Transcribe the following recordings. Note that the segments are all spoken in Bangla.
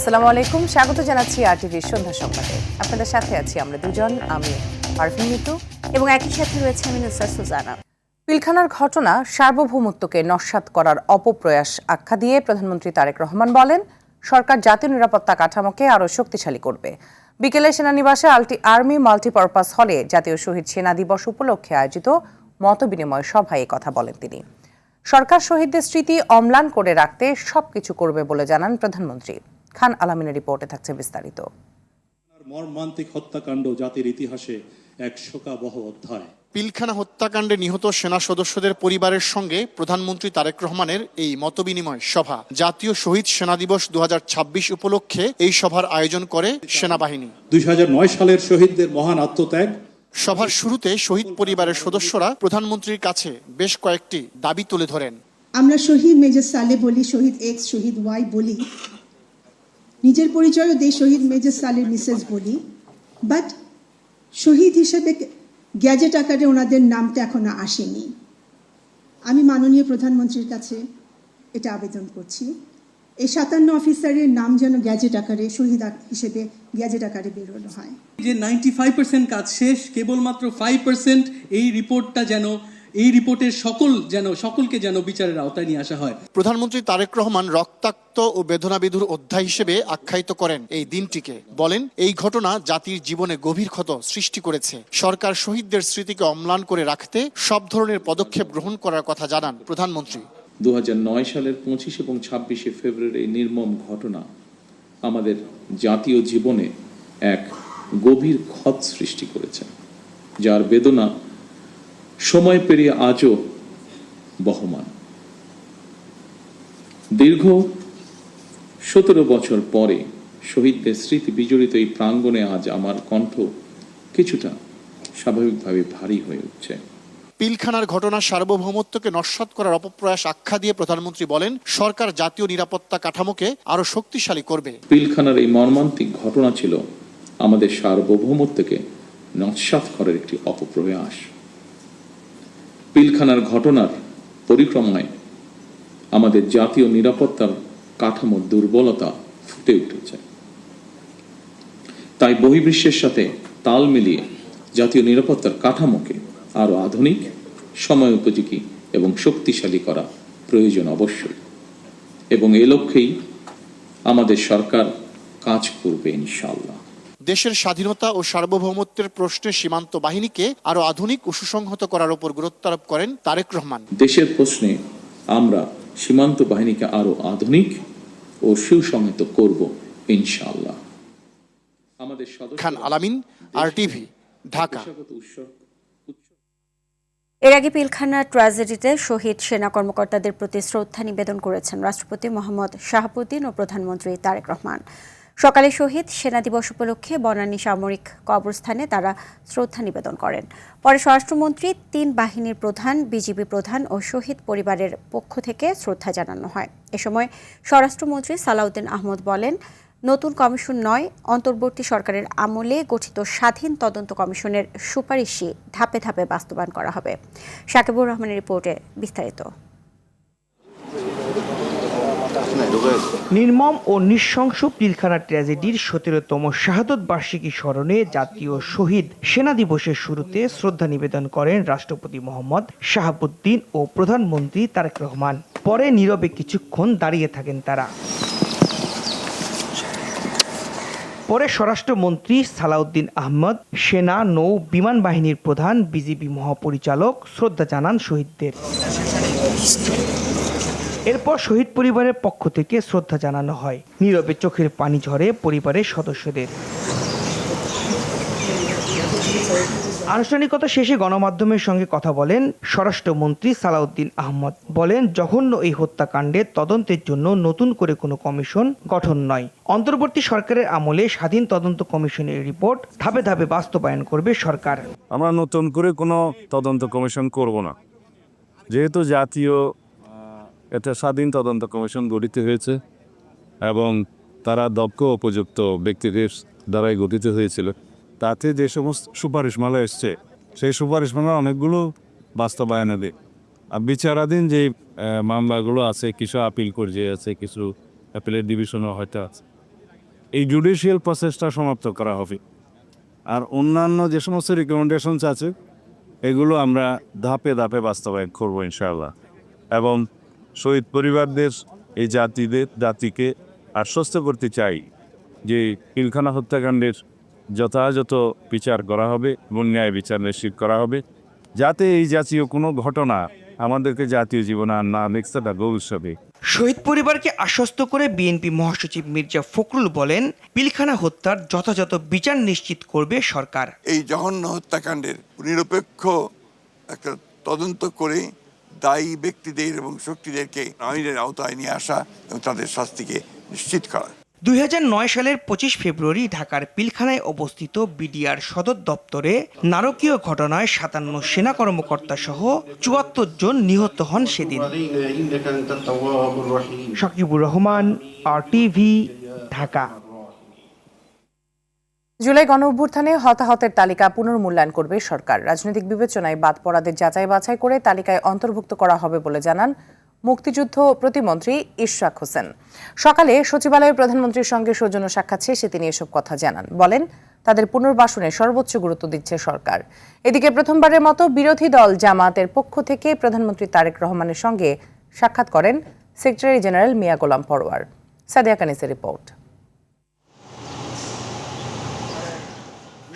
আসসালামু আলাইকুম, স্বাগত জানাচ্ছি আরটিভির সন্ধ্যা সংবাদে। আপনাদের সাথে আছি আমরা দুজন, আমি পারভিন মিতু এবং একই সাথে রয়েছে আমি নুসরাত সুজানা। পিলখানার ঘটনা সার্বভৌমত্বকে নস্যাৎ করার অপপ্রয়াস আখ্যা দিয়ে প্রধানমন্ত্রী তারেক রহমান বলেন, সরকার জাতীয় নিরাপত্তা কাঠামোকে আরও শক্তিশালী করবে। বিকেলে সেনানিবাসে আর্মি মাল্টিপারপাস হলে জাতীয় শহীদ সেনা দিবস উপলক্ষে আয়োজিত মতবিনিময় সভায় কথা বলেন তিনি। সরকার শহীদদের স্মৃতি অম্লান করে রাখতে সবকিছু করবে বলে জানান প্রধানমন্ত্রী। খান আলামিনের রিপোর্টে থাকছে বিস্তারিত। মর্মান্তিক হত্যাকাণ্ড জাতির ইতিহাসে এক শোকাবহ অধ্যায়। পিলখানা হত্যাকাণ্ডে নিহত সেনা সদস্যদের পরিবারের সঙ্গে প্রধানমন্ত্রী তারেক রহমানের এই মতবিনিময় সভা। জাতীয় শহীদ সেনা দিবস 2026 উপলক্ষে এই সভার আয়োজন করে সেনাবাহিনী। 2009 সালের শহীদদের মহান আত্মত্যাগ। সভার শুরুতে শহীদ পরিবারের সদস্যরা প্রধানমন্ত্রীর কাছে বেশ কয়েকটি দাবি তুলে ধরেন। আমরা শহীদ মেজর সালে বলি, শহীদ এক্স, শহীদ ওয়াই বলি, নিজের পরিচয়ও দেই শহীদ মেজর সালের মিসেস বলি, বাট শহীদ হিসেবে গ্যাজেট আকারে ওনাদের নামটা এখনো আসেনি। আমি মাননীয় প্রধানমন্ত্রীর কাছে এটা আবেদন করছি, এই 57 অফিসারের নাম যেন গ্যাজেট আকারে শহীদ হিসেবে গ্যাজেট আকারে বেরোনো হয়। যে 95% কাজ শেষ, কেবলমাত্র 5% এই রিপোর্টের সকলকে যেন বিচারের আওতায় নিয়ে আসা হয়। প্রধানমন্ত্রী তারেক রহমান রক্তাক্ত ও বেদনাবিধুর অধ্যায় হিসেবে আখ্যায়িত করেন এই দিনটিকে। বলেন, এই ঘটনা জাতির জীবনে গভীর ক্ষত সৃষ্টি করেছে। সরকার শহীদদের স্মৃতিকে অম্লান করে রাখতে সব ধরনের পদক্ষেপ গ্রহণ করার কথা জানান প্রধানমন্ত্রী। 2009 সালের 25 এবং 26শে ফেব্রুয়ারি এই নির্মম ঘটনা আমাদের জাতীয় জীবনে এক গভীর ক্ষত সৃষ্টি করেছে, যার বেদনা সময় পেরিয়ে আজও বহমান। দীর্ঘ 17 বছর পরে শহীদদের স্মৃতি বিজড়িত এই প্রাঙ্গণে আজ আমার কণ্ঠ কিছুটা স্বাভাবিকভাবে ভারী হয়ে উঠছে। পিলখানার ঘটনা সার্বভৌমত্বকে নস্যাৎ করার অপপ্রয়াস আখ্যা দিয়ে প্রধানমন্ত্রী বলেন, সরকার জাতীয় নিরাপত্তা কাঠামোকে আরো শক্তিশালী করবে। পিলখানার এই মর্মান্তিক ঘটনা ছিল আমাদের সার্বভৌমত্বকে নস্যাৎ করার একটি অপপ্রয়াস। পিলখানার ঘটনার পরিক্রমায় আমাদের জাতীয় নিরাপত্তার কাঠামোর দুর্বলতা ফুটে উঠেছে। তাই বহির্বিশ্বের সাথে তাল মিলিয়ে জাতীয় নিরাপত্তার কাঠামোকে আরো আধুনিক, সময় উপযোগী এবং শক্তিশালী করা প্রয়োজন অবশ্যই, এবং এ লক্ষ্যেই আমাদের সরকার কাজ করবে ইনশাআল্লাহ। দেশের স্বাধীনতা ও সার্বভৌমত্বের প্রশ্নে সীমান্ত বাহিনীকে আরো আধুনিক ও সুসংহত করার উপর গুরুত্ব আরোপ করেন তারেক রহমান। দেশের প্রশ্নে আমরা সীমান্ত বাহিনীকে আরো আধুনিক ও সুসংহত করব ইনশাআল্লাহ। আমাদের খান আলামিন, আরটিভি, ঢাকা। এর আগে পিলখানা ট্র্যাজেডিতে শহীদ সেনা কর্মকর্তাদের প্রতি শ্রদ্ধা নিবেদন করেছেন রাষ্ট্রপতি মোহাম্মদ শাহাবুদ্দিন ও প্রধানমন্ত্রী তারেক রহমান। সকালে শহীদ সেনা দিবস উপলক্ষে বনানী সামরিক কবরস্থানে তারা শ্রদ্ধা নিবেদন করেন। পরে স্বরাষ্ট্রমন্ত্রী, 3 বাহিনীর প্রধান, বিজিবি প্রধান ও শহীদ পরিবারের পক্ষ থেকে শ্রদ্ধা জানানো হয়। এ সময় স্বরাষ্ট্রমন্ত্রী সালাউদ্দিন আহমদ বলেন, নতুন কমিশন নয়, অন্তর্বর্তী সরকারের আমলে গঠিত স্বাধীন তদন্ত কমিশনের সুপারিশই ধাপে ধাপে বাস্তবায়ন করা হবে। সাকিবুর রহমানের রিপোর্টে বিস্তারিত। নির্মম ও নৃশংস পিলখানা ট্র্যাজেডির 17তম শাহাদত বার্ষিকী স্মরণে জাতীয় শহীদ সেনা দিবসের শুরুতে শ্রদ্ধা নিবেদন করেন রাষ্ট্রপতি মোহাম্মদ শাহাবুদ্দিন ও প্রধানমন্ত্রী তারেক রহমান। পরে নীরবে কিছুক্ষণ দাঁড়িয়ে থাকেন তারা। পরে স্বরাষ্ট্রমন্ত্রী সালাউদ্দিন আহমদ, সেনা, নৌ, বিমান বাহিনীর প্রধান, বিজিবি মহাপরিচালক শ্রদ্ধা জানান শহীদদের। এরপর শহীদ পরিবারের পক্ষ থেকে শ্রদ্ধা জানানো হয়। নীরবে চোখের পানি ঝরে পরিবারের সদস্যদের। আনুষ্ঠানিকতা শেষে গণমাধ্যমের সঙ্গে কথা বলেন স্বরাষ্ট্রমন্ত্রী সালাউদ্দিন আহমদ। বলেন, জঘন্য এই হত্যাকাণ্ডের তদন্তের জন্য নতুন করে কোনো কমিশন গঠন নয়, অন্তর্বর্তী সরকারের আমলে স্বাধীন তদন্ত কমিশনের রিপোর্ট ধাপে ধাপে বাস্তবায়ন করবে সরকার। আমরা নতুন করে কোনো তদন্ত কমিশন করব না, যেহেতু জাতীয় একটা স্বাধীন তদন্ত কমিশন গঠিত হয়েছে এবং তারা দক্ষ উপযুক্ত ব্যক্তিদের দ্বারাই গঠিত হয়েছিল। তাতে যে সমস্ত সুপারিশমালা এসছে, সেই সুপারিশমালা অনেকগুলো বাস্তবায়নে আর বিচারাধীন যে মামলাগুলো আছে, কিছু আপিল পর্যায়ে আছে, কিছু অ্যাপিলের ডিভিশনও হয়তো আছে। এই জুডিশিয়াল প্রসেসটা সমাপ্ত করা হবে। আর অন্যান্য যে সমস্ত রিকমেন্ডেশনস আছে এগুলো আমরা ধাপে ধাপে বাস্তবায়ন করবো ইনশাআল্লাহ। এবং শহীদ পরিবারদের এই জাতিকে আশ্বস্ত করতে চাই যে পিলখানা হত্যাকাণ্ডের যথাযথ বিচার করা হবে এবং ন্যায় বিচার নিশ্চিত করা হবে, যাতে এই জাতীয় কোনো ঘটনা আমাদেরকে জাতীয় জীবনে আর না দেখতে ভবিষ্যতে। শহীদ পরিবারকে আশ্বস্ত করে বিএনপি মহাসচিব মির্জা ফখরুল বলেন, পিলখানা হত্যার যথাযথ বিচার নিশ্চিত করবে সরকার। এই জঘন্য হত্যাকাণ্ডের নিরপেক্ষ একটা তদন্ত করে দায়ী ব্যক্তিদের এবং শক্তিদেরকে আইনের আওতায় নিয়ে আসা এবং তাদের শাস্তিকে নিশ্চিত করা। 2009 সালের 25 ফেব্রুয়ারি ঢাকার পিলখানায় অবস্থিত বিডিআর সদর দপ্তরে নারকীয় ঘটনায় 57 সেনা কর্মকর্তা সহ 74 জন নিহত হন সেদিন। সাকিবুর রহমান, RTV, ঢাকা। জুলাই গণঅভ্যুত্থানে হতাহতের তালিকা পুনর্মূল্যায়ন করবে সরকার। রাজনৈতিক বিবেচনায় বাদ পড়াদের যাচাই বাছাই করে তালিকায় অন্তর্ভুক্ত করা হবে বলে জানান মুক্তিযুদ্ধ প্রতিমন্ত্রী ইশরাক হোসেন। সকালে সচিবালয়ে প্রধানমন্ত্রীর সঙ্গে সৌজন্য সাক্ষাৎ শেষে তিনি এসব কথা জানান। বলেন, তাদের পুনর্বাসনে সর্বোচ্চ গুরুত্ব দিচ্ছে সরকার। এদিকে প্রথমবারের মতো বিরোধী দল জামায়াতের পক্ষ থেকে প্রধানমন্ত্রী তারেক রহমানের সঙ্গে সাক্ষাৎ করেন সেক্রেটারি জেনারেল মিয়া গোলাম পরোয়ার। সাদিয়া কানিসের রিপোর্ট।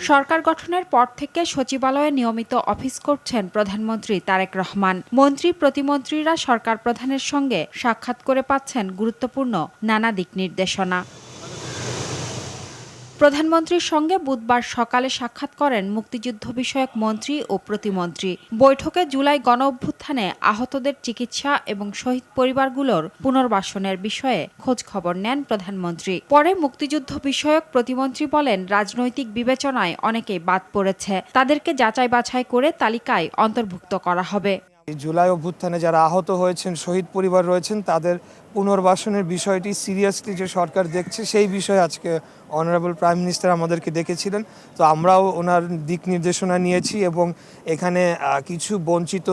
সরকার গঠনের পর থেকে সচিবালয়ে নিয়মিত অফিস করছেন প্রধানমন্ত্রী তারেক রহমান। মন্ত্রী প্রতিমন্ত্রীরা সরকার প্রধানের সঙ্গে সাক্ষাৎ করে পাচ্ছেন গুরুত্বপূর্ণ নানা দিক নির্দেশনা। প্রধানমন্ত্রীর সঙ্গে বুধবার সকালে সাক্ষাৎ করেন মুক্তিযুদ্ধ বিষয়ক মন্ত্রী ও প্রতিমন্ত্রী। বৈঠকে জুলাই গণঅভ্যুত্থানে আহতদের চিকিৎসা এবং শহীদ পরিবারগুলোর পুনর্বাসনের বিষয়ে খোঁজ খবর নেন প্রধানমন্ত্রী। পরে মুক্তিযুদ্ধ বিষয়ক প্রতিমন্ত্রী বলেন, রাজনৈতিক বিবেচনায় অনেকেই বাদ পড়েছে, তাদেরকে যাচাই বাছাই করে তালিকায় অন্তর্ভুক্ত করা হবে। জুলাই অভ্যুত্থানে যারা আহত হয়েছেন, শহীদ পরিবার রয়েছেন, তাদের পুনর্বাসনের বিষয়টি সিরিয়াসলি যে সরকার দেখছে সেই বিষয়ে আজকে অনারেবল প্রাইম মিনিস্টার আমাদেরকে ডেকেছিলেন। তো আমরাও ওনার দিক নির্দেশনা নিয়েছি এবং এখানে কিছু বঞ্চিত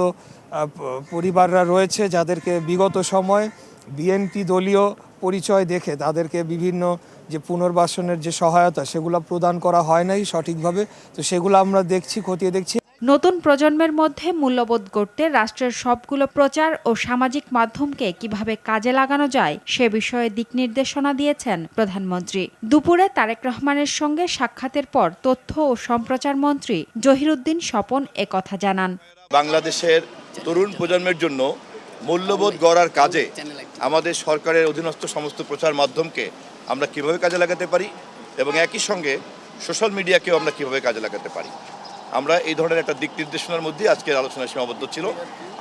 পরিবাররা রয়েছে যাদেরকে বিগত সময় বিএনপি দলীয় পরিচয় দেখে তাদেরকে বিভিন্ন যে পুনর্বাসনের যে সহায়তা সেগুলো প্রদান করা হয় নাই সঠিকভাবে। তো সেগুলো আমরা দেখছি, খতিয়ে দেখছি। নতুন প্রজন্মের মধ্যে মূল্যবোধ গড়তে রাষ্ট্রের সবগুলো প্রচার ও সামাজিক মাধ্যমকে কিভাবে কাজে লাগানো যায় সে বিষয়ে দিক নির্দেশনা দিয়েছেন প্রধানমন্ত্রী। দুপুরে তারেক রহমানের সঙ্গে সাক্ষাতের পর তথ্য ও সম্প্রচার মন্ত্রী জহিরুদ্দিন স্বপন একথা জানান। বাংলাদেশের তরুণ প্রজন্মের জন্য মূল্যবোধ গড়ার কাজে আমাদের সরকারের অধীনস্থ সমস্ত প্রচার মাধ্যমকে আমরা কিভাবে কাজে লাগাতে পারি এবং একই সঙ্গে সোশ্যাল মিডিয়াকেও আমরা কিভাবে কাজে লাগাতে পারি, আমরা এই ধরনের একটা দিক নির্দেশনার মধ্যে আজকের আলোচনা সীমাবদ্ধ ছিল।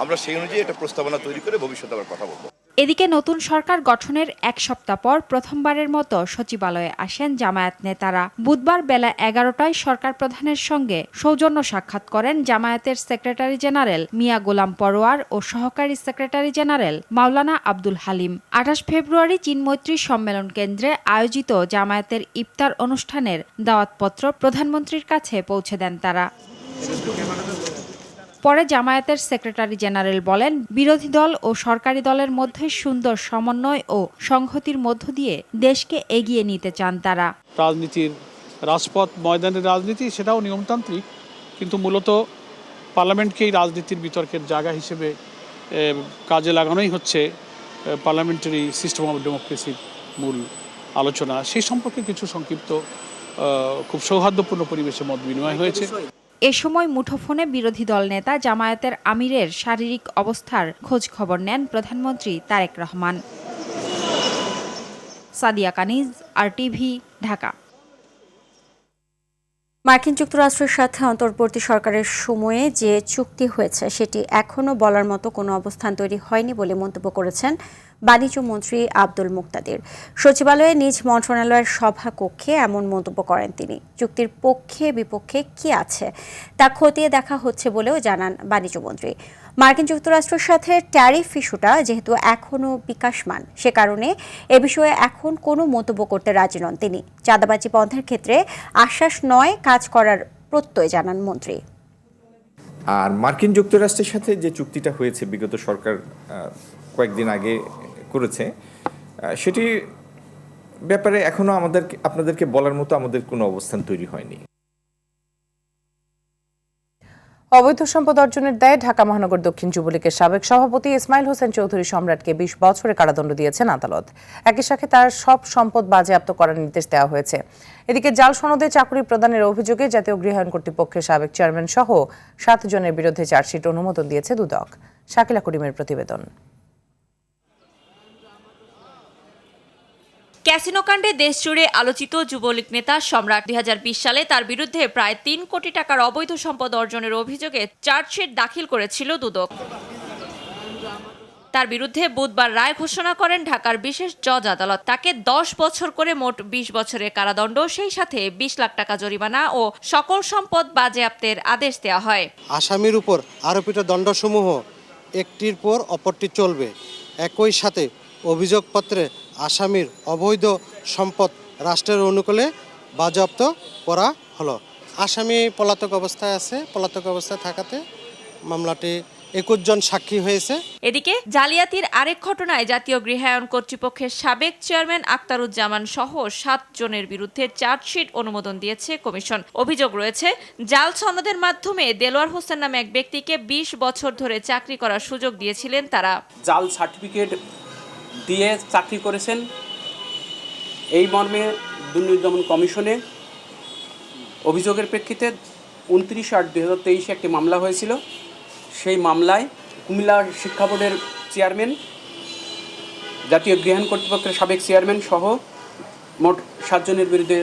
আমরা সেই অনুযায়ী একটা প্রস্তাবনা তৈরি করে ভবিষ্যতে আবার কথা বলবো। এদিকে নতুন সরকার গঠনের এক সপ্তাহ পর প্রথমবারের মতো সচিবালয়ে আসেন জামায়াত নেতারা। বুধবার বেলা 11টায় সরকার প্রধানের সঙ্গে সৌজন্য সাক্ষাৎ করেন জামায়াতের সেক্রেটারি জেনারেল মিয়া গোলাম পরোয়ার ও সহকারী সেক্রেটারি জেনারেল মাওলানা আব্দুল হালিম। 28 ফেব্রুয়ারি চীনমৈত্রী সম্মেলন কেন্দ্রে আয়োজিত জামায়াতের ইফতার অনুষ্ঠানের দাওয়াতপত্র প্রধানমন্ত্রীর কাছে পৌঁছে দেন তারা। পরে জামায়াতের সেক্রেটারি জেনারেল বলেন, বিরোধী দল ও সরকারি দলের মধ্যে সুন্দর সমন্বয় ও সংহতির মধ্য দিয়ে দেশকে এগিয়ে নিতে চান তারা। রাজনীতির রাজপথ ময়দানের রাজনীতি সেটাও নিয়মতান্ত্রিক, কিন্তু মূলত পার্লামেন্টকেই রাজনীতির বিতর্কের জায়গা হিসেবে কাজে লাগানোই হচ্ছে পার্লামেন্টারি সিস্টেম অফ ডেমোক্রেসির মূল আলোচনা। সেই সম্পর্কে কিছু সংক্ষিপ্ত খুব সৌহার্দ্যপূর্ণ পরিবেশে মত বিনিময় হয়েছে। এ সময় মুঠোফোনে বিরোধী দল নেতা জামায়াতের আমিরের শারীরিক অবস্থার খোঁজ খবর নেন প্রধানমন্ত্রী তারেক রহমান। সাদিয়া কানিজ, RTV, ঢাকা। মার্কিন যুক্তরাষ্ট্রের সাথে অন্তর্বর্তী সরকারের সময়ে যে চুক্তি হয়েছে সেটি এখনও বলার মতো কোনো অবস্থান তৈরি হয়নি বলে মন্তব্য করেছেন বাণিজ্য মন্ত্রী আব্দুল মুক্তাদির। সচিবালয়ে নিজ মন্ত্রণালয়ের সভা কক্ষে এমন মন্তব্য করেন তিনি। চুক্তির পক্ষে বিপক্ষে কি আছে তা খতিয়ে দেখা হচ্ছে বলেও জানান বাণিজ্য মন্ত্রী। মার্কিন যুক্তরাষ্ট্রের সাথে ট্যারিফ ইস্যুটা যেহেতু এখনও বিকাশমান, সে কারণে এ বিষয়ে এখন কোনো মন্তব্য করতে রাজি নন তিনি। চাঁদাবাজি বন্ধের ক্ষেত্রে আশ্বাস নয়, কাজ করার প্রত্যয় জানান মন্ত্রী। আর মার্কিন যুক্তরাষ্ট্রের সাথে যে চুক্তিটা হয়েছে বিগত সরকার কয়েকদিন আগে করেছে, সেটি ব্যাপারে এখনো আপনাদেরকে বলার মতো আমাদের কোনো অবস্থান তৈরি হয়নি। অবৈধ সম্পদ অর্জনের দায়ে ঢাকা মহানগর দক্ষিণ যুবলীগের সাবেক সভাপতি ইসমাইল হোসেন চৌধুরী সম্রাটকে 20 বছরের কারাদণ্ড দিয়েছেন আদালত। একই সাথে তার সব সম্পদ বাজেয়াপ্ত করার নির্দেশ দেওয়া হয়েছে। এদিকে জাল সনদে চাকরি প্রদানের অভিযোগে জাতীয় গৃহায়ণ কর্তৃপক্ষের সাবেক চেয়ারম্যান সহ 7 জনের বিরুদ্ধে চার্জশিট অনুমোদন দিয়েছে দুদক। শাকিলা করিমের প্রতিবেদন। ক্যাসিনো কাণ্ডে দেশজুড়ে আলোচিত যুবলীগ নেতা সম্রাট 2020 সালে তার বিরুদ্ধে প্রায় 3 কোটি টাকার অবৈধ সম্পদ অর্জনের অভিযোগে চার্জশিট দাখিল করেছিল দুদক। তার বিরুদ্ধে বুধবার রায় ঘোষণা করেন ঢাকার বিশেষ জজ আদালত। তাকে 10 বছর করে মোট 20 বছরের কারাদণ্ড, সেই সাথে 20 লাখ টাকা জরিমানা ও সকল সম্পদ বাজেয়াপ্তের আদেশ দেওয়া হয়। আসামির উপর আরোপিত দণ্ডসমূহ একটির পর অপরটি চলবে। একই সাথে অভিযোগপত্রে আসামির অবৈধ সম্পদ রাষ্ট্রের অনুকূলে বাজেয়াপ্ত করা হলো। আসামি পলাতক অবস্থায় আছে। পলাতক অবস্থায় থাকাতে মামলাটি 21 জন সাক্ষী হয়েছে। এদিকে জালিয়াতির আরেক ঘটনায় জাতীয় গৃহায়ণ কর্তৃপক্ষের সাবেক চেয়ারম্যান আক্তারুজ্জামান সহ 7 জনের বিরুদ্ধে চার্জশিট অনুমোদন দিয়েছে কমিশন। অভিযোগ রয়েছে, জাল সনদের মাধ্যমে দেলোয়ার হোসেন নামে এক ব্যক্তিকে 20 বছর ধরে চাকরি করার সুযোগ দিয়েছিলেন তারা। জাল সার্টিফিকেট দিয়ে চাকরি করেছেন। এই মর্মে দুর্নীতি দমন কমিশনে অভিযোগের প্রেক্ষিতে 29/8/2023 একটি মামলা হয়েছিল। সেই মামলায় কুমিল্লা শিক্ষা বোর্ডের চেয়ারম্যান, জাতীয় গৃহায়ণ কর্তৃপক্ষের সাবেক চেয়ারম্যান সহ মোট 7 জনের বিরুদ্ধে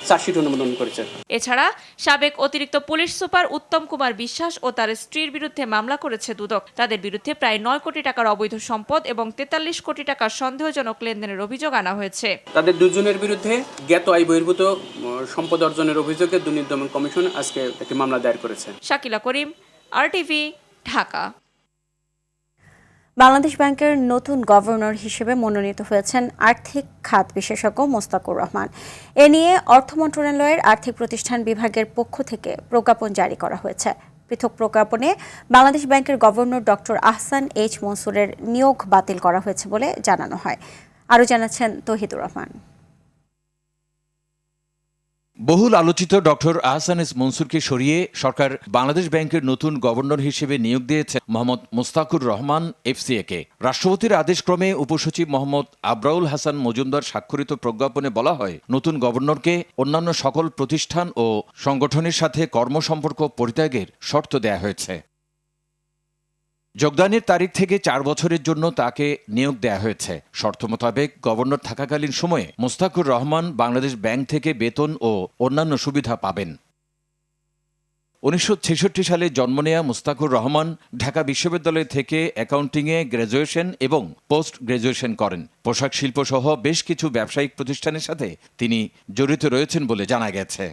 চার্জশিট অনুমোদন করেছে। এছাড়া সাবেক অতিরিক্ত পুলিশ সুপার উত্তম কুমার বিশ্বাস ও তার স্ত্রীর বিরুদ্ধে মামলা করেছে দুদক। তাদের বিরুদ্ধে প্রায় 9 কোটি টাকার অবৈধ সম্পদ এবং 43 কোটি টাকার সন্দেহজনক লেনদেনের অভিযোগ আনা হয়েছে। তাদের 2 জনের বিরুদ্ধে জ্ঞাত আয় বহির্ভূত সম্পদ অর্জনের অভিযোগে দুর্নীতি দমন কমিশন আজকে একটি মামলা দায়ের করেছে। শাকিলা করিম, RTV, ঢাকা। বাংলাদেশ ব্যাংকের নতুন গভর্নর হিসেবে মনোনীত হয়েছেন আর্থিক খাত বিশেষজ্ঞ মোস্তাকুর রহমান। এ নিয়ে অর্থ মন্ত্রণালয়ের আর্থিক প্রতিষ্ঠান বিভাগের পক্ষ থেকে প্রজ্ঞাপন জারি করা হয়েছে। পৃথক প্রজ্ঞাপনে বাংলাদেশ ব্যাংকের গভর্নর ডক্টর আহসান এইচ মনসুরের নিয়োগ বাতিল করা হয়েছে বলে জানানো হয়। আরও জানাচ্ছেন তৌহিদুর রহমান। বহুল আলোচিত ডক্টর আহসান এস মনসুরকে সরিয়ে সরকার বাংলাদেশ ব্যাংকের নতুন গভর্নর হিসেবে নিয়োগ দিয়েছে মোহাম্মদ মোস্তাকুর রহমান এফসিএকে। রাষ্ট্রপতির আদেশক্রমে উপসচিব মোহাম্মদ আবরাউল হাসান মজুমদার স্বাক্ষরিত প্রজ্ঞাপনে বলা হয়, নতুন গভর্নরকে অন্যান্য সকল প্রতিষ্ঠান ও সংগঠনের সাথে কর্মসম্পর্ক পরিত্যাগের শর্ত দেয়া হয়েছে। যোগদানের তারিখ থেকে 4 বছরের জন্য তাকে নিয়োগ দেয়া হয়েছে। শর্ত মোতাবেক গভর্নর থাকাকালীন সময়ে মোস্তাকুর রহমান বাংলাদেশ ব্যাংক থেকে বেতন ও অন্যান্য সুবিধা পাবেন। 1966 সালে জন্ম নেয়া মোস্তাকুর রহমান ঢাকা বিশ্ববিদ্যালয় থেকে অ্যাকাউন্টিংয়ে গ্র্যাজুয়েশন এবং পোস্ট গ্র্যাজুয়েশন করেন। পোশাক শিল্প সহ বেশ কিছু ব্যবসায়িক প্রতিষ্ঠানের সাথে তিনি জড়িত রয়েছেন বলে জানা গেছে।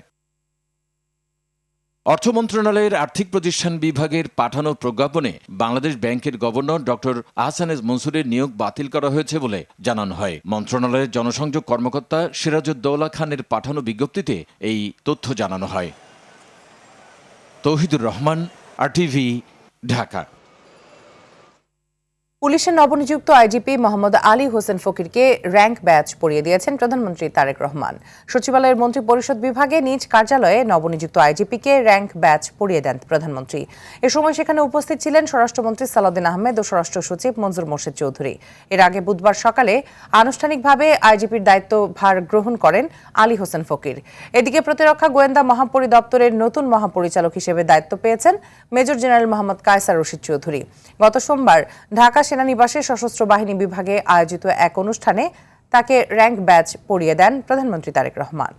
অর্থ মন্ত্রণালয়ের আর্থিক প্রতিষ্ঠান বিভাগের পাঠানো প্রজ্ঞাপনে বাংলাদেশ ব্যাংকের গভর্নর ডক্টর আহসান এস মনসুরের নিয়োগ বাতিল করা হয়েছে বলে জানানো হয়। মন্ত্রণালয়ের জনসংযোগ কর্মকর্তা সিরাজউদ্দৌলা খানের পাঠানো বিজ্ঞপ্তিতে এই তথ্য জানানো হয়। তৌহিদুর রহমান, RTV, ঢাকা। পুলিশের নবনিযুক্ত আইজিপি মোহাম্মদ আলী হোসেন ফকিরকে র্যাঙ্ক ব্যাচ পরিয়ে দিয়েছেন প্রধানমন্ত্রী তারেক রহমান। সচিবালয়ের মন্ত্রী পরিষদ বিভাগে নিজ কার্যালয়ে নবনিযুক্ত আইজিপিকে র্যাঙ্ক ব্যাচ পরিয়ে দেন প্রধানমন্ত্রী। এ সময় সেখানে উপস্থিত ছিলেন স্বরাষ্ট্রমন্ত্রী সালাউদ্দিন আহমেদ ও স্বরাষ্ট্র সচিব মনজুর মোর্শেদ চৌধুরী। এর আগে বুধবার সকালে আনুষ্ঠানিকভাবে আইজিপির দায়িত্বভার গ্রহণ করেন আলী হোসেন ফকির। এদিকে প্রতিরক্ষা গোয়েন্দা মহাপরিদপ্তরের নতুন মহাপরিচালক হিসেবে দায়িত্ব পেয়েছেন মেজর জেনারেল মোহাম্মদ কায়সার রশিদ চৌধুরী। গত সোমবার ঢাকা সেনানিবাসে সশস্ত্র বাহিনী বিভাগে আয়োজিত এক অনুষ্ঠানে তাকে র্যাঙ্ক ব্যাচ পরিয়ে দেন প্রধানমন্ত্রী তারেক রহমান।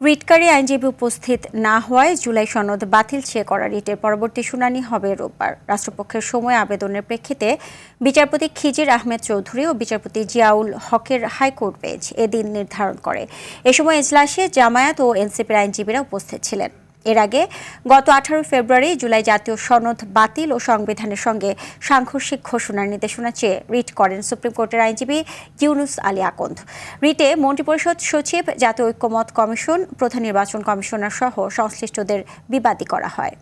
রিটকারী আইনজীবী উপস্থিত না হওয়ায় জুলাই সনদ বাতিল চেয়ে করা রিটের পরবর্তী শুনানি হবে রোববার। রাষ্ট্রপক্ষের সময় আবেদনের প্রেক্ষিতে বিচারপতি খিজির আহমেদ চৌধুরী ও বিচারপতি জিয়াউল হকের হাইকোর্ট বেঞ্চ এদিন নির্ধারণ করে। এ সময় এজলাসে জামায়াত ও এনসিপির আইনজীবীরা উপস্থিত ছিলেন। এর আগে গত 18 ফেব্রুয়ারি জুলাই জাতীয় সনদ বাতিল ও সংবিধানের সঙ্গে সাংঘর্ষিক ঘোষণার নির্দেশনা চেয়ে রিট করেন সুপ্রিম কোর্টের আইনজীবী ইউনুস আলী আকন্দ। রিটে মন্ত্রিপরিষদ সচিব, জাতীয় ঐক্যমত কমিশন, প্রধান নির্বাচন কমিশনার সহ সংশ্লিষ্টদের বিবাদী করা হয়।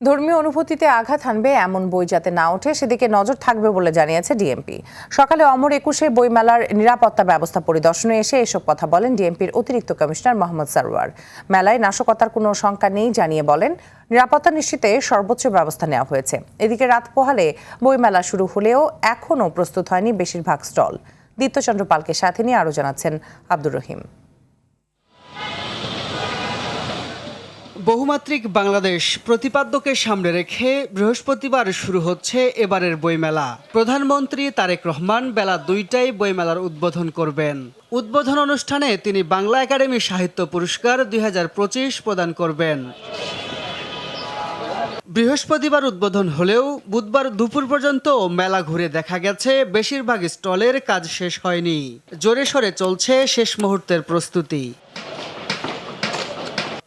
ধর্মীয় অনুভূতিতে আঘাত হানবে এমন বই যাতে না ওঠে সেদিকে নজর থাকবে বলে জানিয়েছে ডিএমপি। সকালে অমর ২১ বইমেলার নিরাপত্তা ব্যবস্থা পরিদর্শনে এসে এসব কথা বলেন ডিএমপির অতিরিক্ত কমিশনার মোহাম্মদ সারওয়ার। মেলায় নাশকতার কোনো শঙ্কা নেই জানিয়ে বলেন, নিরাপত্তা নিশ্চিতে সর্বোচ্চ ব্যবস্থা নেওয়া হয়েছে। এদিকে রাত পোহালে বইমেলা শুরু হলেও এখনও প্রস্তুত হয়নি বেশিরভাগ স্টল। দীপ্তচন্দ্র পালকে সাথে নিয়ে আরও জানাচ্ছেন আব্দুর রহিম। বহুমাত্রিক বাংলাদেশ প্রতিপাদ্যকে সামনে রেখে বৃহস্পতিবার শুরু হচ্ছে এবারের বইমেলা। প্রধানমন্ত্রী তারেক রহমান বেলা ২টায় বইমেলার উদ্বোধন করবেন। উদ্বোধন অনুষ্ঠানে তিনি বাংলা একাডেমি সাহিত্য পুরস্কার ২০২৫ প্রদান করবেন। বৃহস্পতিবার উদ্বোধন হলেও বুধবার দুপুর পর্যন্ত মেলা ঘুরে দেখা গেছে বেশিরভাগ স্টলের কাজ শেষ হয়নি। জোরে সোরে চলছে শেষ মুহূর্তের প্রস্তুতি।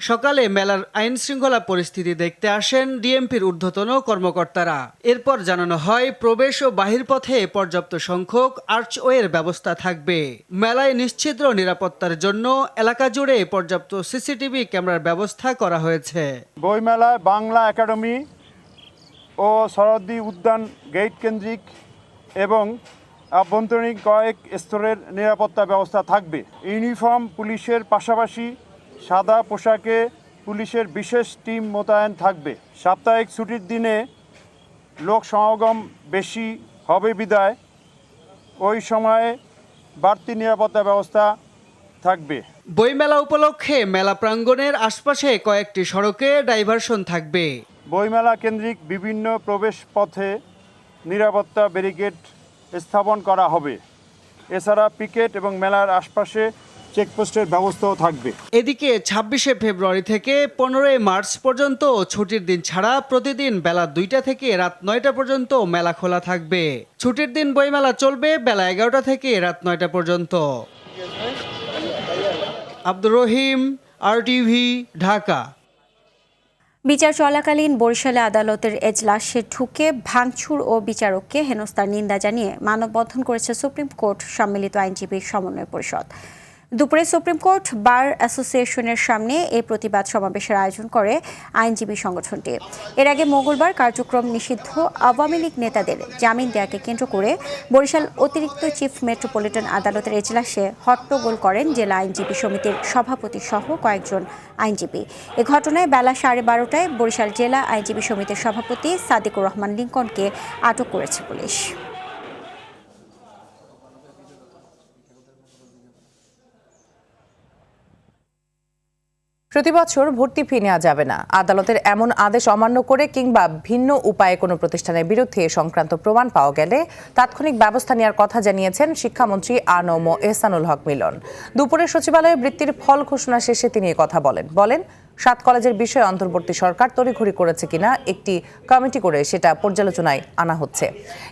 সকালে মেলার আইন শৃঙ্খলা পরিস্থিতি দেখতে আসেন ডিএমপির ঊর্ধ্বতন কর্মকর্তারা। এরপর জানানো হয় প্রবেশ ও বাহিরপথে পর্যাপ্ত সংখ্যক আর্চওয়ের ব্যবস্থা থাকবে। মেলায় নিশ্ছিদ্র নিরাপত্তার জন্য এলাকা জুড়ে পর্যাপ্ত সিসিটিভি ক্যামেরার ব্যবস্থা করা হয়েছে। বইমেলায় বাংলা একাডেমি ও সরহদ্দি উদ্যান গেট কেন্দ্রিক এবং আভ্যন্তরীণ কয়েক স্তরের নিরাপত্তা ব্যবস্থা থাকবে। ইউনিফর্ম পুলিশের পাশাপাশি সাদা পোশাকে পুলিশের বিশেষ টিম মোতায়েন থাকবে। সাপ্তাহিক ছুটির দিনে লোক সমাগম বেশি হবে বিদায় ওই সময়ে বাড়তি নিরাপত্তা ব্যবস্থা থাকবে। বইমেলা উপলক্ষে মেলা প্রাঙ্গণের আশপাশে কয়েকটি সড়কে ডাইভারশন থাকবে। বইমেলা কেন্দ্রিক বিভিন্ন প্রবেশ পথে নিরাপত্তা ব্যারিকেড স্থাপন করা হবে। এছাড়া পিকেট এবং মেলার আশপাশে চেকপোস্টের ব্যবস্থাও থাকবে। এদিকে ২৬শে ফেব্রুয়ারি থেকে ১৫ই মার্চ পর্যন্ত ছুটির দিন ছাড়া প্রতিদিন বেলা ২টা থেকে রাত ৯টা পর্যন্ত মেলা খোলা থাকবে। ছুটির দিন বইমেলা চলবে বেলা ১১টা থেকে রাত ৯টা পর্যন্ত। আব্দুর রহিম, RTV, ঢাকা। বিচার চলাকালীন বরিশালে আদালতের এজলাসে ঢুকে ভাঙচুর ও বিচারককে হেনস্থার নিন্দা জানিয়ে মানববন্ধন করেছে সুপ্রিম কোর্ট সম্মিলিত আইনজীবী সমন্বয় পরিষদ। দুপুরে সুপ্রিম কোর্ট বার অ্যাসোসিয়েশনের সামনে এই প্রতিবাদ সমাবেশের আয়োজন করে আইনজীবী সংগঠনটি। এর আগে মঙ্গলবার কার্যক্রম নিষিদ্ধ আওয়ামী লীগ নেতাদের জামিন দেওয়াকে কেন্দ্র করে বরিশাল অতিরিক্ত চিফ মেট্রোপলিটন আদালতের এজলাসে হট্টগোল করেন জেলা আইনজীবী সমিতির সভাপতি সহ কয়েকজন আইনজীবী। এ ঘটনায় বেলা 12:30টায় বরিশাল জেলা আইনজীবী সমিতির সভাপতি সাদিকুর রহমান লিঙ্কনকে আটক করেছে পুলিশ। প্রতি বছর ভর্তি ফি নেওয়া যাবে না। আদালতের এমন আদেশ অমান্য করে কিংবা ভিন্ন উপায়ে কোনো প্রতিষ্ঠানের বিরুদ্ধে এ সংক্রান্ত প্রমাণ পাওয়া গেলে তাৎক্ষণিক ব্যবস্থা নেওয়ার কথা জানিয়েছেন শিক্ষামন্ত্রী আ.ন.ম এহসানুল হক মিলন। দুপুরে সচিবালয়ে বৃত্তির ফল ঘোষণা শেষে তিনি কথা বলেন 7 কলেজের বিষয়ে অন্তর্বর্তী সরকার তড়িঘড়ি করেছে কিনা একটি কমিটি করে সেটা পর্যালোচনায় আনা হচ্ছে।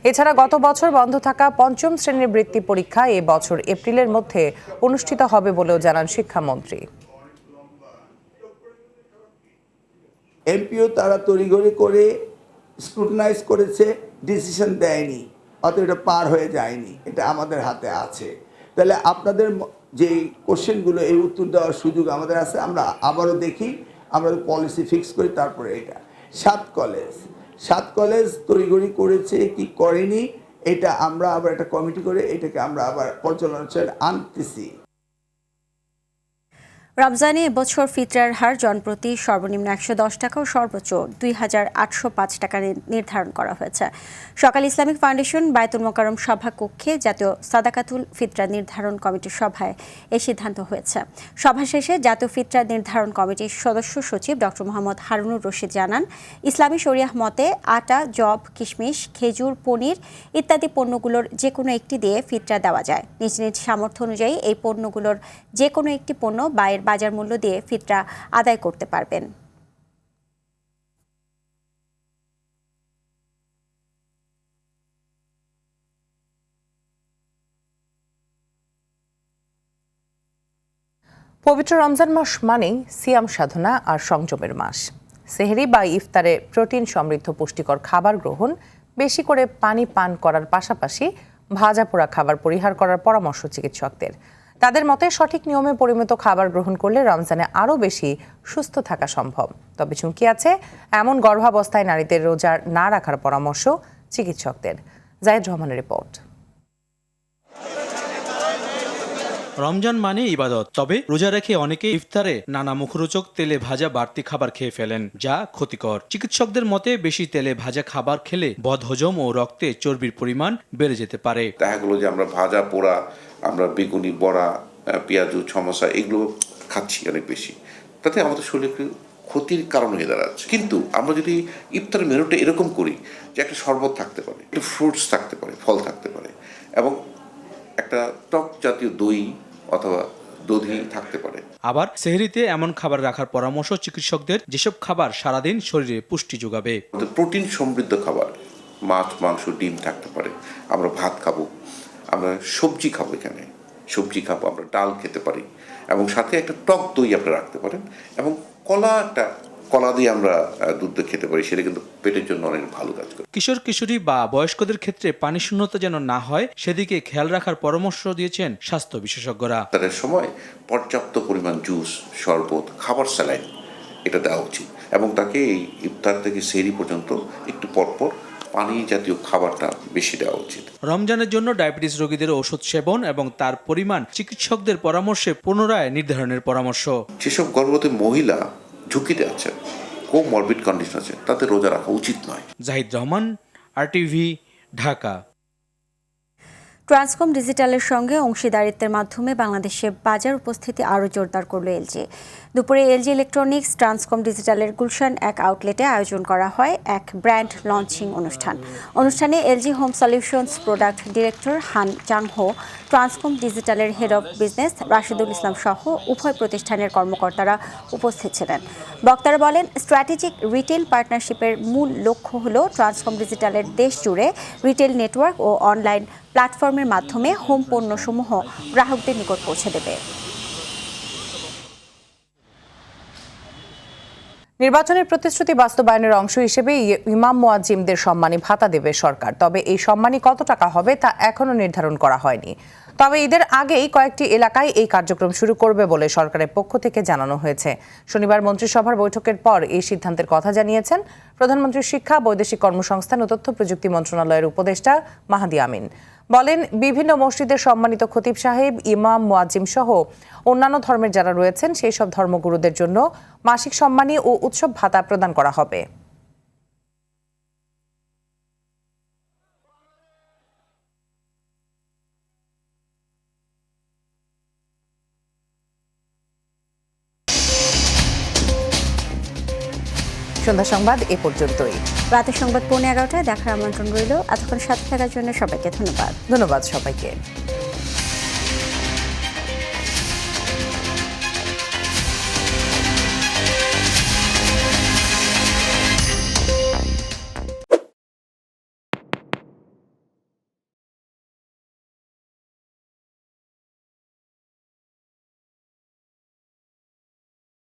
এছাড়া গত বছর বন্ধ থাকা 5ম শ্রেণীর বৃত্তি পরীক্ষা এ বছর এপ্রিলের মধ্যে অনুষ্ঠিত হবে বলেও জানান শিক্ষামন্ত্রী। এমপিও তারা তড়িঘড়ি করে স্ক্রুটিনাইজ করেছে, ডিসিশন দেয়নি, অত এটা পার হয়ে যায়নি। এটা আমাদের হাতে আছে। তাহলে আপনাদের যে কোশ্চেনগুলো এই উত্তর দেওয়ার সুযোগ আমাদের আছে। আমরা আবারও দেখি, আমরা পলিসি ফিক্স করি। তারপরে এটা 7 কলেজ তড়িঘড়ি করেছে কি করেনি, এটা আমরা আবার একটা কমিটি করে এটাকে আমরা আবার পর্যালোচনায় আনতেছি। রমজানে এবছর ফিতরার হার জনপ্রতি সর্বনিম্ন ১১০ টাকা ও সর্বোচ্চ ২,৮০৫ টাকা নির্ধারণ করা হয়েছে। সকাল ইসলামিক ফাউন্ডেশন বায়তুল মোকাররম সভা কক্ষে জাতীয় সাদাকাতুল ফিতরা নির্ধারণ কমিটির সভায় এই সিদ্ধান্ত হয়েছে। সভা শেষে জাতীয় ফিতরা নির্ধারণ কমিটির সদস্য সচিব ডক্টর মোহাম্মদ হারুনুর রশিদ জানান, ইসলামী শরিয়াহ মতে আটা, জব, কিশমিশ, খেজুর, পনির ইত্যাদি পণ্যগুলোর যে কোনো একটি দিয়ে ফিতরা দেওয়া যায়। নিজ নিজ সামর্থ্য অনুযায়ী এই পণ্যগুলোর যে কোনো একটি পণ্য বা এর বাজার মূল্য দিয়ে ফিতরা আদায় করতে পারবেন। পবিত্র রমজান মাস মানেই সিয়াম সাধনা আর সংযমের মাস। সেহরি বা ইফতারে প্রোটিন সমৃদ্ধ পুষ্টিকর খাবার গ্রহণ, বেশি করে পানি পান করার পাশাপাশি ভাজা পোড়া খাবার পরিহার করার পরামর্শ চিকিৎসকদের। তাদের মতে সঠিক নিয়মে পরিমিত খাবার গ্রহণ করলে রমজানে আরও বেশি সুস্থ থাকা সম্ভব। তবে ঝুঁকি আছে এমন গর্ভাবস্থায় নারীদের রোজা না রাখার পরামর্শ চিকিৎসকদের। জায়েদ রহমানের রিপোর্ট। রমজান মানে ইবাদত, তবে রোজা রেখে অনেকে ইফতারে নানা মুখরোচক তেলে ভাজা বাড়তি খাবার খেয়ে ফেলেন, যা ক্ষতিকর। চিকিৎসকদের মতে বেশি তেলে ভাজা খাবার খেলে বদহজম ও রক্তে চর্বির পরিমাণ বেড়ে যেতে পারে। দেখা গেলো যে আমরা ভাজা পোড়া, আমরা বেগুনি বড়া, পেঁয়াজু সমোসা এগুলো খাচ্ছি অনেক বেশি, তাতে আমাদের শরীরে ক্ষতির কারণ হয়ে দাঁড়াচ্ছে। কিন্তু আমরা যদি ইফতারের মেনুটা এরকম করি যে একটা শরবত থাকতে পারে, একটু ফ্রুটস থাকতে পারে, ফল থাকতে পারে, এবং একটা টক জাতীয় দই অথবা দধি থাকতে পারে। আবার সেহরিতে এমন খাবার রাখার পরামর্শ চিকিৎসকদের, যেসব খাবার সারাদিন শরীরে পুষ্টি যোগাবে। প্রোটিন সমৃদ্ধ খাবার, মাছ, মাংস, ডিম থাকতে পারে। আমরা ভাত খাবো, আমরা সবজি খাবো, এখানে সবজি খাবো, আমরা ডাল খেতে পারি, এবং সাথে একটা টক দই আপনারা রাখতে পারেন, এবং কলা দিয়ে আমরা দুধ খেতে পারি। সেটা কিন্তু পেটের জন্য অনেক ভালো কাজ করে। কিশোর কিশোরী বা বয়স্কদের ক্ষেত্রে পানি শূন্যতা যেন না হয়, সেদিকে খেয়াল রাখার পরামর্শ দিয়েছেন স্বাস্থ্য বিশেষজ্ঞরা। তাদের সময় পর্যাপ্ত পরিমাণ জুস, শরবত, খাবার, স্যালাইন এটা দেওয়া উচিত, এবং তাকে এই ইফতার থেকে সেহরি পর্যন্ত একটু পরপর পানি জাতীয় খাবারটা বেশি দেওয়া উচিত। রমজানের জন্য ডায়াবেটিস রোগীদের ওষুধ সেবন এবং তার পরিমাণ চিকিৎসকদের পরামর্শে পুনরায় নির্ধারণের পরামর্শ। যেসব গর্ভবতী মহিলা ঝুঁকিতে আছেন, কোমরবিড কন্ডিশন আছে, তাদের রোজা রাখা উচিত নয়। জাহিদ রহমান, RTV, ঢাকা। ট্রান্সকম ডিজিটালের সঙ্গে অংশীদারিত্বের মাধ্যমে বাংলাদেশে বাজার উপস্থিতি আরও জোরদার করল এলজি। দুপুরে এলজি ইলেকট্রনিক্স ট্রান্সকম ডিজিটালের গুলশান এক আউটলেটে আয়োজন করা হয় এক ব্র্যান্ড লঞ্চিং অনুষ্ঠানে LG home solutions product director Han Changho, Transcom ডিজিটালের head of business Rashidul Islam সহ উভয় প্রতিষ্ঠানের কর্মকর্তারা উপস্থিত ছিলেন। বক্তারা বলেন, স্ট্র্যাটেজিক রিটেল পার্টনারশিপের মূল লক্ষ্য হল ট্রান্সকম ডিজিটালের দেশ জুড়ে রিটেল নেটওয়ার্ক ও অনলাইন প্ল্যাটফর্মের মাধ্যমে হোম পণ্যসমূহ গ্রাহকদের নিকট পৌঁছে দেবে। নির্বাচনের প্রতিশ্রুতি বাস্তবায়নের অংশ হিসেবে ইমাম মুয়াজ্জিমদের সম্মানী ভাতা দেবে সরকার। তবে এই সম্মানী কত টাকা হবে তা এখনো নির্ধারণ করা হয়নি। তবে ঈদের আগেই কয়েকটি এলাকায় এই কার্যক্রম শুরু করবে বলে সরকারের পক্ষ থেকে জানানো হয়েছে। শনিবার মন্ত্রিসভার বৈঠকের পর এই সিদ্ধান্তের কথা জানিয়েছেন প্রধানমন্ত্রীর শিক্ষা, বৈদেশিক কর্মসংস্থান ও তথ্য প্রযুক্তি মন্ত্রণালয়ের উপদেষ্টা মাহাদি আমিন। বলেন, বিভিন্ন মসজিদের সম্মানিত খতিব সাহেব, ইমাম, মুয়াজ্জিম সহ অন্যান্য ধর্মের যারা রয়েছেন সেই সব ধর্মগুরুদের জন্য মাসিক সম্মানী ও উৎসব ভাতা প্রদান করা হবে। সন্ধ্যা সংবাদ এ পর্যন্তই। রাতের সংবাদ 11:15 দেখার আমন্ত্রণ রইল। এতক্ষণ সাথে থাকার জন্য সবাইকে ধন্যবাদ। ধন্যবাদ সবাইকে।